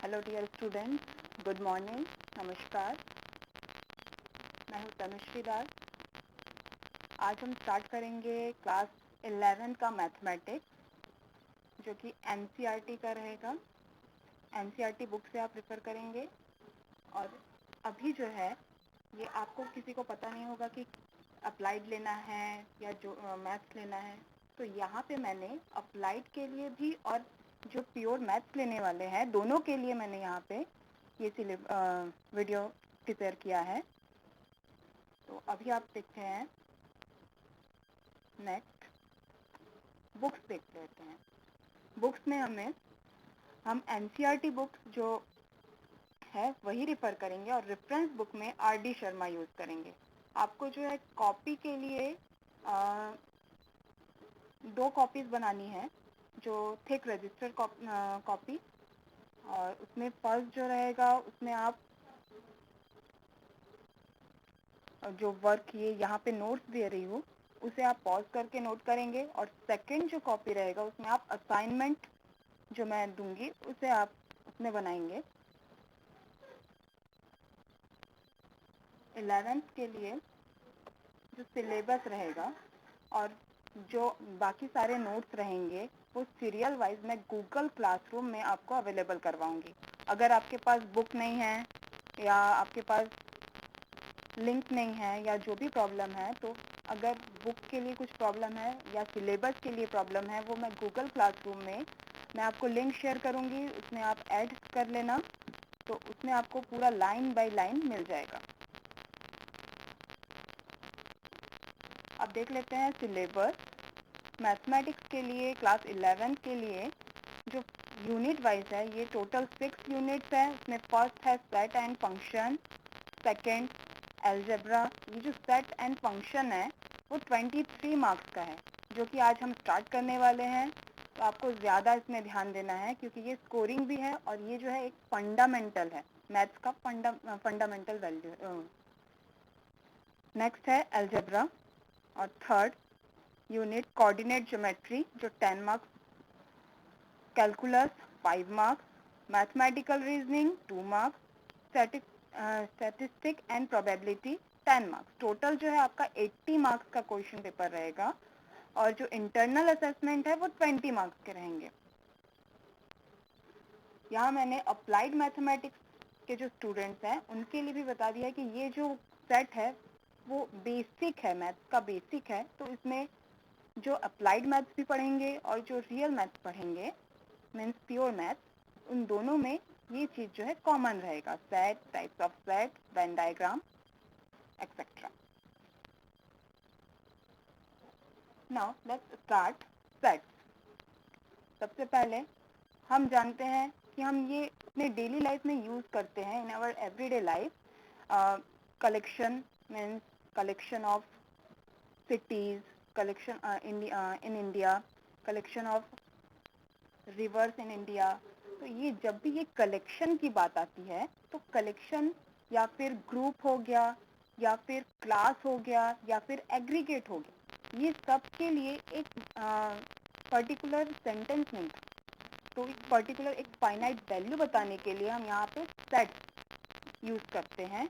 Hello dear students, good morning, नमस्कार। मैं हूँ तनुश्री दास। आज हम स्टार्ट करेंगे क्लास 11 का मैथमेटिक्स, जो कि एनसीईआरटी का रहेगा। एनसीईआरटी बुक से आप रेफर करेंगे। और अभी जो है ये आपको किसी को पता नहीं होगा कि अप्लाइड लेना है या जो मैथ्स लेना है। तो यहाँ पे मैंने अप्लाइड के लिए भी और जो प्योर मैथ्स लेने वाले हैं दोनों के लिए मैंने यहाँ पे ये वीडियो प्रिपेयर किया है। तो अभी आप देखते हैं, नेक्स्ट बुक्स देख लेते हैं। बुक्स में हम एनसीईआरटी बुक्स जो है वही रेफर करेंगे और रेफरेंस बुक में आर.डी. शर्मा यूज़ करेंगे। आपको जो है कॉपी के लिए 2 कॉपीज़ बनानी है, जो थिक रजिस्टर कॉपी। और उसमें फर्स्ट जो रहेगा उसमें आप जो वर्क ये यहाँ पे नोट्स दे रही हूँ उसे आप पॉज करके नोट करेंगे। और सेकंड जो कॉपी रहेगा उसमें आप असाइनमेंट जो मैं दूंगी उसे आप उसमें बनाएंगे। 11th के लिए जो सिलेबस रहेगा और जो बाकी सारे नोट्स रहेंगे वो सीरियल वाइज मैं गूगल क्लासरूम में आपको अवेलेबल करवाऊंगी। अगर आपके पास बुक नहीं है या आपके पास लिंक नहीं है या जो भी प्रॉब्लम है, तो अगर बुक के लिए कुछ प्रॉब्लम है या सिलेबस के लिए प्रॉब्लम है, वो मैं गूगल क्लासरूम में मैं आपको लिंक शेयर करूंगी, उसमें आप ऐड कर लेना। तो उसमें आपको पूरा लाइन बाय लाइन मिल जाएगा। अब देख लेते हैं सिलेबस। मैथमेटिक्स के लिए क्लास 11 के लिए जो यूनिट वाइज है, ये टोटल 6 यूनिट्स है। उसमें फर्स्ट है set and function, second algebra. ये जो सेट एंड फंक्शन है वो 23 मार्क्स का है, जो कि आज हम स्टार्ट करने वाले हैं। तो आपको ज़्यादा इसमें ध्यान देना है क्योंकि ये स्कोरिंग भी है और ये जो है एक फंडामेंटल है, मैथ्स का फंडामेंटल वैल्यू। नेक्स्ट है अलजेब्रा। और थर्ड यूनिट कोऑर्डिनेट ज्योमेट्री जो 10 marks, calculus 5 marks, mathematical reasoning 2 marks, statistic and probability 10 marks. Total जो है आपका 80 मार्क्स का क्वेश्चन पेपर रहेगा। और जो इंटरनल असेसमेंट है वो 20 मार्क्स के रहेंगे। यहाँ मैंने अप्लाइड मैथमेटिक्स के जो स्टूडेंट्स हैं उनके लिए भी बता दिया है कि ये जो सेट है वो बेसिक है, मैथ्स का बेसिक है। तो इसमें जो अप्लाइड मैथ्स भी पढ़ेंगे और जो रियल मैथ्स पढ़ेंगे, मीन्स प्योर मैथ्स, उन दोनों में ये चीज़ जो है कॉमन रहेगा। Set, types of set, Venn diagram etcetera. Now let's start sets. सबसे पहले हम जानते हैं कि हम ये अपने डेली लाइफ में यूज़ करते हैं in our everyday life. Collection means collection of cities, collection in India, collection of rivers in India। तो ये जब भी ये कलेक्शन की बात आती है तो कलेक्शन या फिर ग्रुप हो गया या फिर क्लास हो गया या फिर एग्रीगेट हो गया, ये सब के लिए एक पर्टिकुलर सेंटेंस नहीं था। तो एक पर्टिकुलर एक फाइनाइट वैल्यू बताने के लिए हम यहाँ पे सेट यूज़ करते हैं,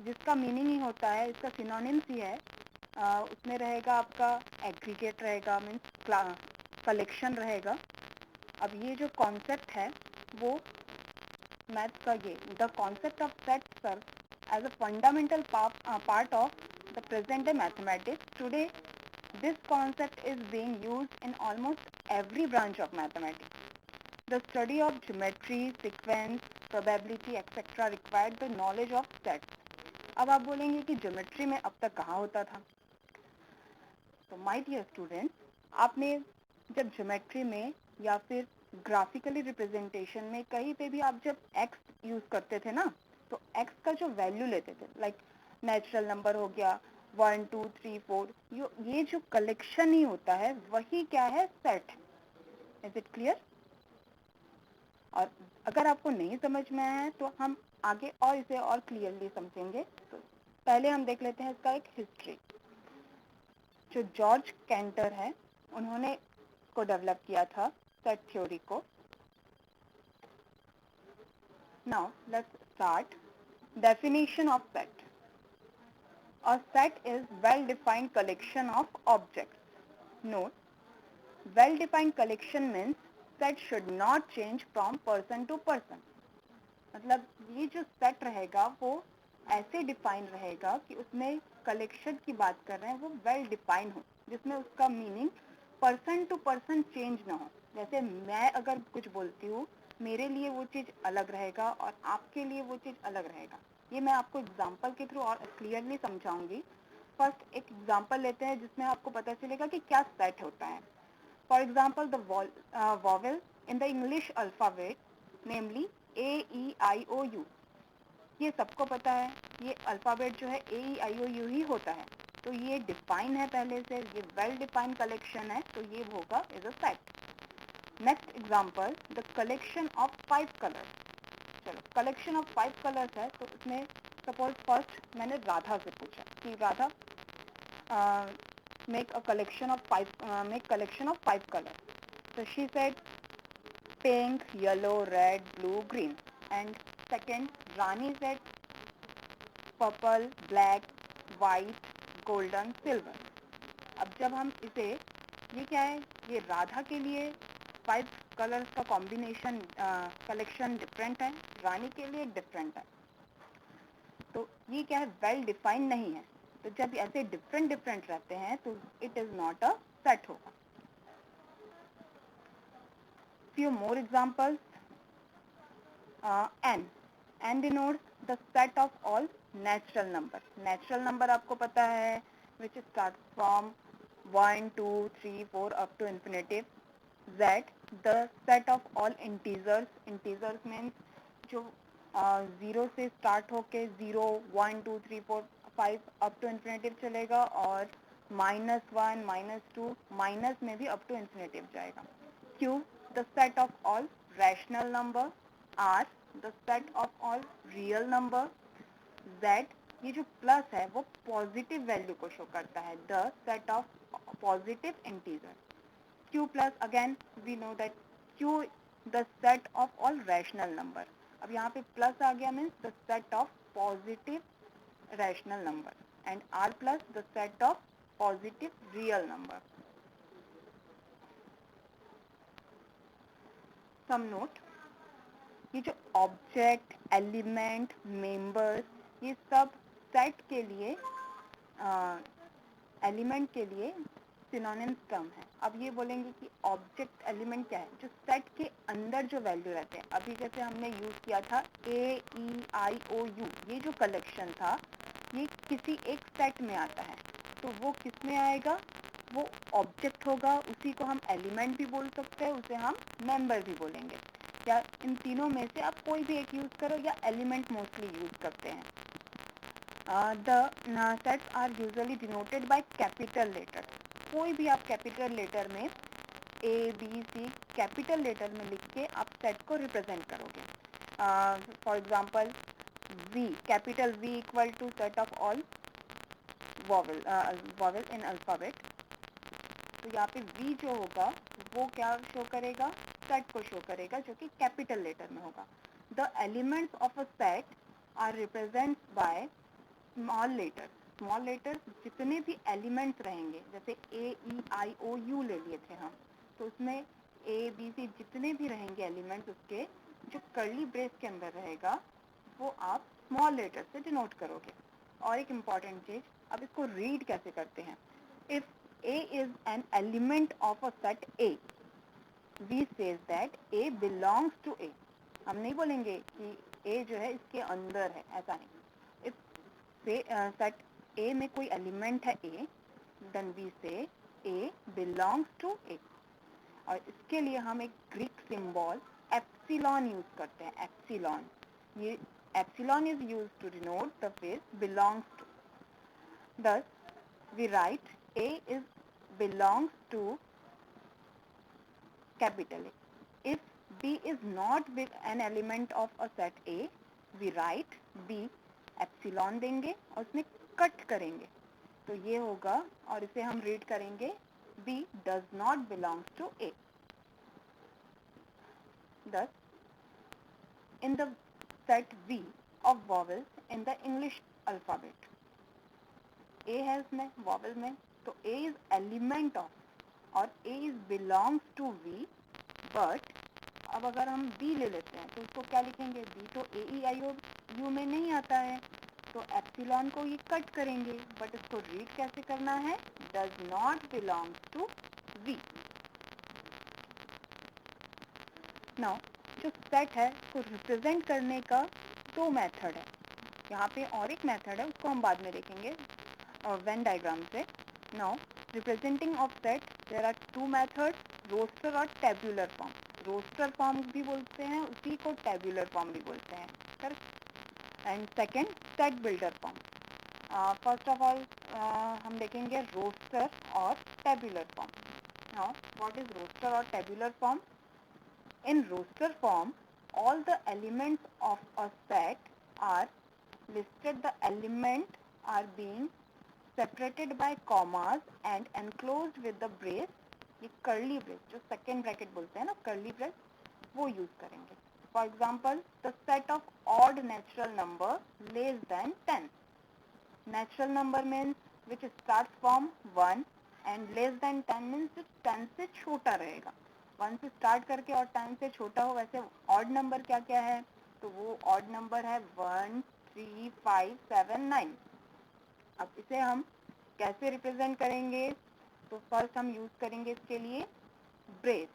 जिसका मीनिंग ही होता है, इसका सिनोनिम्स ही है। उसमें रहेगा आपका एग्रीगेट रहेगा, मीन्स कलेक्शन रहेगा। अब ये जो कॉन्सेप्ट है वो मैथ्स का, ये the concept of set serve as a fundamental part of the present day mathematics. Today this concept is being used in almost every branch of mathematics. The study of geometry, sequence, probability, etc. required the knowledge of sets. अब आप बोलेंगे कि geometry में अब तक कहाँ होता था। तो माय डियर स्टूडेंट्स, आपने जब ज्योमेट्री में या फिर ग्राफिकली रिप्रेजेंटेशन में कहीं पे भी आप जब x यूज़ करते थे ना, तो x का जो वैल्यू लेते थे, लाइक नेचुरल नंबर हो गया 1 2 3 4, ये जो कलेक्शन ही होता है वही क्या है, सेट। Is it clear? और अगर आपको नहीं समझ में आया है तो हम आगे और इसे और क्लियरली समझेंगे। तो पहले हम देख लेते हैं इसका एक हिस्ट्री। जो जॉर्ज कैंटर है उन्होंने को डेवलप किया था सेट थ्योरी को। Now let's start. Definition of set. A set is well-defined collection of objects. Note, well-defined collection means set should not change from person to person. मतलब ये जो सेट रहेगा वो ऐसे डिफाइन रहेगा कि उसमें कलेक्शन की बात कर रहे हैं वो वेल डिफाइन हो, जिसमें उसका meaning person to person change ना हो. जैसे मैं अगर कुछ बोलती हूँ, मेरे लिए वो चीज़ अलग रहेगा और आपके लिए वो चीज़ अलग रहेगा. ये मैं आपको एग्जांपल के थ्रू और क्लियरली समझाऊंगी. फर्स्ट एक एग्जांपल लेते हैं जिसमें आपको पता चलेगा कि क्या सेट होता है. For example the vowel in the English alphabet, namely AEIOU. ये सबको पता है, ये अल्फ़ाबेट जो है AEIOU ही होता है. तो ये डिफाइन है पहले से, ये वेल डिफाइंड कलेक्शन है, तो ये होगा is a set. Next example, the collection of 5 colours. चलो, कलेक्शन ऑफ 5 कलर्स है, तो उसमें सपोज फर्स्ट मैंने राधा से पूछा कि Radha make collection of 5 colours. So she said pink, yellow, red, blue, green. And second, Rani said purple, black, white, golden, silver. अब जब हम इसे, ये क्या है, ये राधा के लिए 5 कलर्स का कॉम्बिनेशन कलेक्शन डिफरेंट है, रानी के लिए डिफरेंट है. तो ये क्या है, वेल डिफाइंड नहीं है. तो जब ऐसे डिफरेंट डिफरेंट रहते हैं तो it is not a set होगा. Few more examples. N. N denotes the set of all natural number. Natural number आपको पता है, which starts from 1, 2, 3, 4 up to infinitive. Z. The set of all integers. Integers means जो 0 से start होके 0, 1, 2, 3, 4, 5 up to infinitive चलेगा, और -1, -2, minus में भी up to infinitive जाएगा. Q. The set of all rational number. R. The set of all real number. Z. ये जो प्लस है वो पॉजिटिव वैल्यू को शो करता है, the set of positive integer. Q plus, again we know that Q the set of all rational number. अब यहाँ पे प्लस आ गया means the set of positive rational number, and R plus the set of positive real number. Some note, ये जो object, element, members, ये सब set के लिए, एलिमेंट के लिए सिनोनिम्स टर्म है. अब ये बोलेंगे कि ऑब्जेक्ट एलिमेंट क्या है, जो सेट के अंदर जो वैल्यू रहते हैं. अभी जैसे हमने यूज़ किया था AEIOU, ये जो कलेक्शन था ये किसी एक सेट में आता है, तो वो किस में आएगा, वो ऑब्जेक्ट होगा. उसी को हम एलिमेंट भी बोल सकते हैं, उसे हम मेंबर भी बोलेंगे, या इन तीनों में से आप कोई भी एक यूज़ करो, या एलिमेंट मोस्टली यूज़ करते हैं. The sets are usually denoted by capital letter. कोई भी आप कैपिटल लेटर में ABC कैपिटल लेटर में लिख के आप सेट को रिप्रेजेंट करोगे. For example V, capital V equal to set of all vowel in alphabet. तो यहाँ पे V जो होगा वो क्या शो करेगा, सेट को शो करेगा, जो कि कैपिटल लेटर में होगा. The elements of a set are represent by small letters. Small letters जितने भी एलिमेंट्स रहेंगे, जैसे AEIOU ले लिए थे हम, तो उसमें ABC जितने भी रहेंगे एलिमेंट्स, उसके जो कर्ली ब्रेस के अंदर रहेगा वो आप स्मॉल लेटर से डिनोट करोगे. और एक इम्पॉर्टेंट चीज़, अब इसको रीड कैसे करते हैं. If A is an element of a set A, we says that A belongs to A. हम नहीं बोलेंगे कि A जो है इसके अंदर है, ऐसा नहीं. If set A में कोई एलिमेंट है A, then we say A belongs to A. और इसके लिए हम एक ग्रीक सिंबल एप्सिलॉन यूज करते हैं. एप्सिलॉन, ये epsilon is use to denote the phrase belongs to. Thus we write A is belongs to capital A. If B is not an element of a set A, we write B epsilon देंगे और उसमें cut करेंगे, तो ये होगा, और इसे हम रीड करेंगे B does not belongs to A. Thus in the set V of vowels in the English alphabet. A है उसमें vowel में, तो A is element of और A is belongs to V, but अब अगर हम B ले लेते हैं तो उसको क्या लिखेंगे? B तो A E I O U में नहीं आता है, तो एप्सिलॉन को ये कट करेंगे, बट इसको रीड कैसे करना है? Does not belongs to V. Now जो सेट है उसको रिप्रेजेंट करने का दो मेथड है. यहाँ पे और एक मेथड है, उसको हम बाद में देखेंगे वेन डायग्राम से. Now representing of set there are two method, roster और टेबुलर फॉर्म. रोस्टर फॉर्म भी बोलते हैं, उसी को टेबुलर फॉर्म भी बोलते हैं. Correct. And second set builder form. First of all हम देखेंगे रोस्टर और tabular form. Now what is roster और tabular form? In roster form, all the elements of a set are listed. The elements are being separated by commas and enclosed with the brace. ये curly brace जो second bracket बोलते हैं ना, curly brace, वो use करेंगे. For example, the set of odd natural number less than 10. Natural number means which starts from 1 and less than 10 means जो 10 से छोटा रहेगा. 1 से स्टार्ट करके और 10 से छोटा हो. वैसे ऑड नंबर क्या क्या है? तो वो ऑड नंबर है 1, 3, 5, 7, 9. अब इसे हम कैसे रिप्रेजेंट करेंगे? तो फर्स्ट हम यूज करेंगे इसके लिए ब्रेस.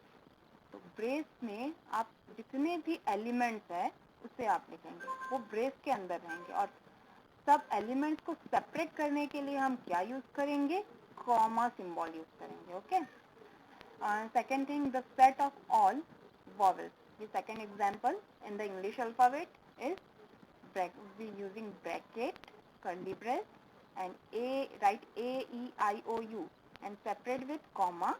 तो ब्रेस में आप जितने भी एलिमेंट्स है उसे आप लिखेंगे, वो ब्रेस के अंदर रहेंगे. और सब एलिमेंट्स को सेपरेट करने के लिए हम क्या यूज करेंगे? कॉमा सिंबल यूज करेंगे. Okay. Second thing, the set of all vowels. The second example in the English alphabet is we using bracket, curly brace, and write A, E, I, O, U and separate with comma.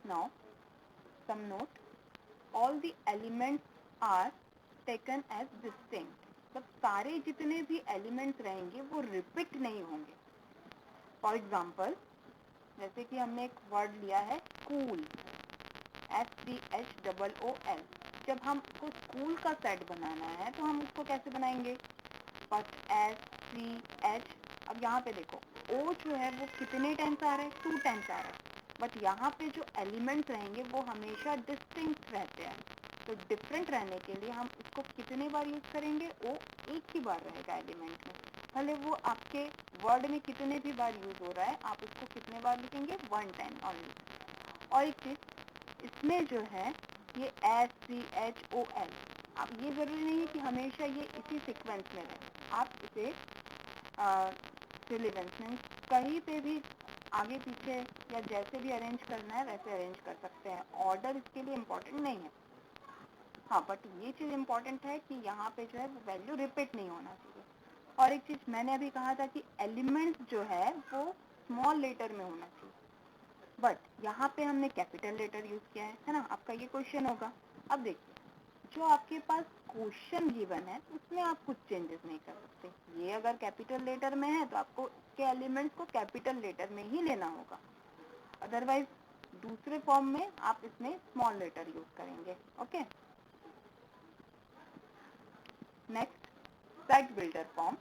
Now, some note. All the elements are taken as distinct. मतलब सारे जितने भी elements रहेंगे वो repeat नहीं होंगे. For example, जैसे कि हमने एक वर्ड लिया है कूल, SCHOOL. जब हमको स्कूल का सेट बनाना है तो हम उसको कैसे बनाएंगे? First SCH. अब यहाँ पे देखो O जो है वो कितने टाइम्स आ रहा है? 2 टाइम्स आ रहा है. बट यहाँ पे जो एलिमेंट्स रहेंगे वो हमेशा डिस्टिंक्ट रहते हैं. तो डिफरेंट रहने के लिए हम इसको कितने बार यूज करेंगे? O एक ही बार रहेगा एलिमेंट में. भले वो आपके वर्ड में कितने भी बार यूज हो रहा है, आप उसको कितने बार लिखेंगे? 1 टाइम ओनली. और एक चीज इसमें जो है ये SCHOL. अब ये जरूरी नहीं है कि हमेशा ये इसी सीक्वेंस में रहे. आप इसे सिलेबस में कहीं पे भी आगे पीछे या जैसे भी अरेंज करना है वैसे अरेंज कर सकते हैं. ऑर्डर इसके लिए इम्पोर्टेंट नहीं है. हाँ, बट ये चीज़ इम्पोर्टेंट है कि यहाँ पे जो है वो वैल्यू रिपीट नहीं होना चाहिए. और एक चीज़ मैंने अभी कहा था कि एलिमेंट्स जो है वो स्मॉल लेटर में होना चाहिए, बट यहाँ पे हमने कैपिटल लेटर यूज किया है ना. आपका ये क्वेश्चन होगा. अब देखिए जो आपके पास क्वेश्चन गिवन है उसमें आप कुछ चेंजेस नहीं कर सकते. ये अगर कैपिटल लेटर में है तो आपको इसके एलिमेंट्स को कैपिटल लेटर में ही लेना होगा. अदरवाइज दूसरे फॉर्म में आप इसमें स्मॉल लेटर यूज करेंगे. Okay. Next, set builder form.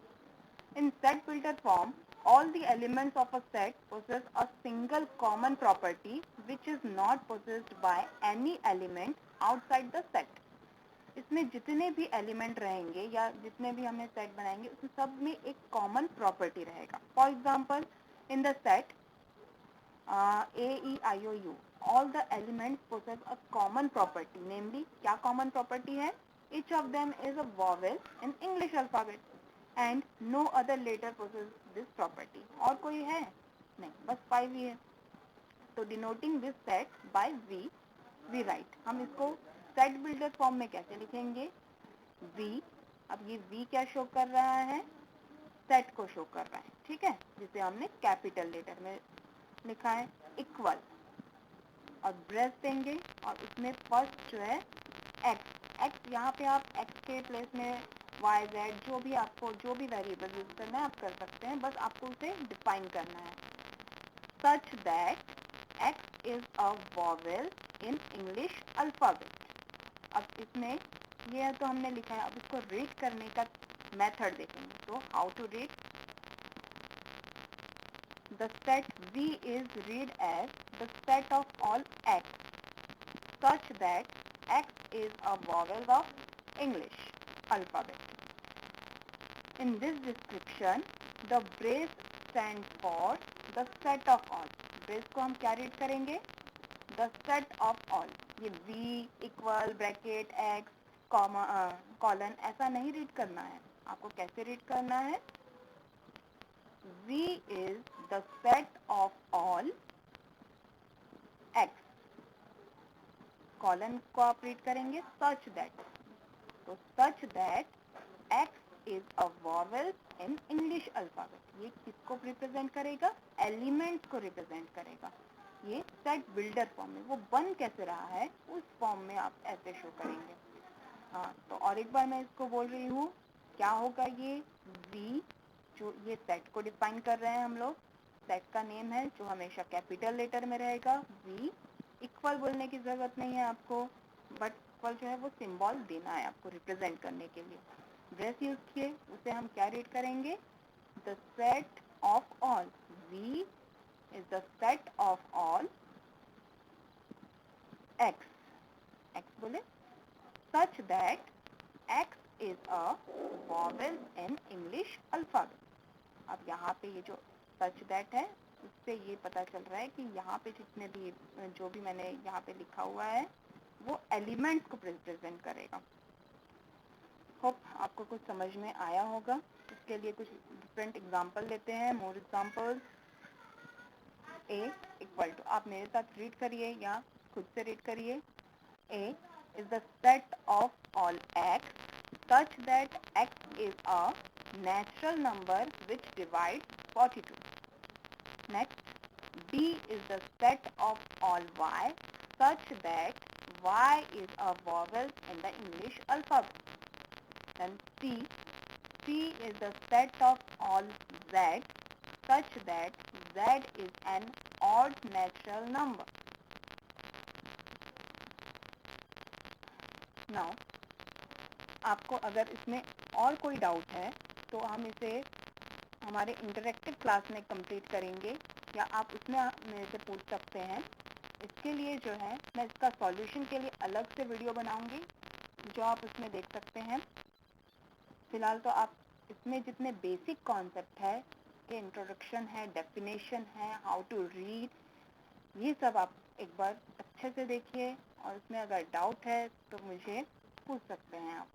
In set builder form, all the elements of a set possess a single common property which is not possessed by any element outside the set. इसमें जितने भी element रहेंगे या जितने भी हमें set बनाएंगे उसमें सब में एक कॉमन प्रॉपर्टी रहेगा. For example in the set AEIOU, all the elements possess a common property. Namely, क्या common property है? Each of them is a vowel in English alphabet and no other letter possesses this property. और कोई है? नहीं, बस 5 ही है. तो denoting this set by V, we write. हम इसको set builder form में कैसे लिखेंगे? V. अब ये V क्या शो कर रहा है? सेट को शो कर रहा है. ठीक है, जिसे हमने कैपिटल लेटर में लिखा है इक्वल. और ब्रेस देंगे और उसमें फर्स्ट जो है x यहाँ पे आप x के प्लेस में y z जो भी आपको जो भी वेरिएबल यूज करना है आप कर सकते हैं. बस आपको उसे डिफाइन करना है. Such that x is a vowel in English alphabet. अब इसमें ये तो हमने लिखा है, अब इसको रीड करने का मेथड देखेंगे। तो how to read, the set V is read as the set of all X such that X is a vowel of English alphabet. In this description, the brace stands for the set of all. brace को हम क्या read करेंगे, the set of all. ये V equal bracket X comma colon ऐसा नहीं read करना है। आपको कैसे रीड करना है, V is the set of all X, colon को आप रीड करेंगे such that, तो such that X is a vowel in English alphabet. ये किसको रिप्रेजेंट करेगा, एलिमेंट्स को रिप्रेजेंट करेगा। ये सेट बिल्डर फॉर्म में, वो बन कैसे रहा है उस फॉर्म में आप ऐसे शो करेंगे। हाँ, तो और एक बार मैं इसको बोल रही हूँ, क्या होगा ये V, जो ये सेट को डिफाइन कर रहे हैं हम लोग, सेट का नेम है जो हमेशा कैपिटल लेटर में रहेगा। V इक्वल बोलने की जरूरत नहीं है आपको, बट इक्वल जो है वो सिंबल देना है आपको रिप्रेजेंट करने के लिए। ब्रेस यूज किए, उसे हम क्या रीड करेंगे, the set of all, V is the set of all X, X बोले, such that X is a vowel in English alphabet. अब यहाँ पे ये जो such that है, उससे ये पता चल रहा है कि यहाँ पे जितने भी जो भी मैंने यहाँ पे लिखा हुआ है वो एलिमेंट्स को रिप्रेजेंट करेगा। होप आपको कुछ समझ में आया होगा। इसके लिए कुछ डिफरेंट एग्जांपल लेते हैं, more examples. A equal to, आप मेरे साथ रीड करिए या खुद से रीड करिए। A is the set of all X such that X is a natural number which divides 42. Next, B is the set of all Y such that Y is a vowel in the English alphabet. Then C is the set of all Z such that Z is an odd natural number. Now, आपको अगर इसमें और कोई doubt है तो हम इसे हमारे इंटरेक्टिव क्लास में कंप्लीट करेंगे, या आप उसमें मेरे से पूछ सकते हैं। इसके लिए जो है मैं इसका सॉल्यूशन के लिए अलग से वीडियो बनाऊंगी जो आप उसमें देख सकते हैं। फिलहाल तो आप इसमें जितने बेसिक कॉन्सेप्ट है, के इंट्रोडक्शन है, डेफिनेशन है, हाउ टू रीड, ये सब आप एक बार अच्छे से देखिए, और इसमें अगर डाउट है तो मुझे पूछ सकते हैं आप।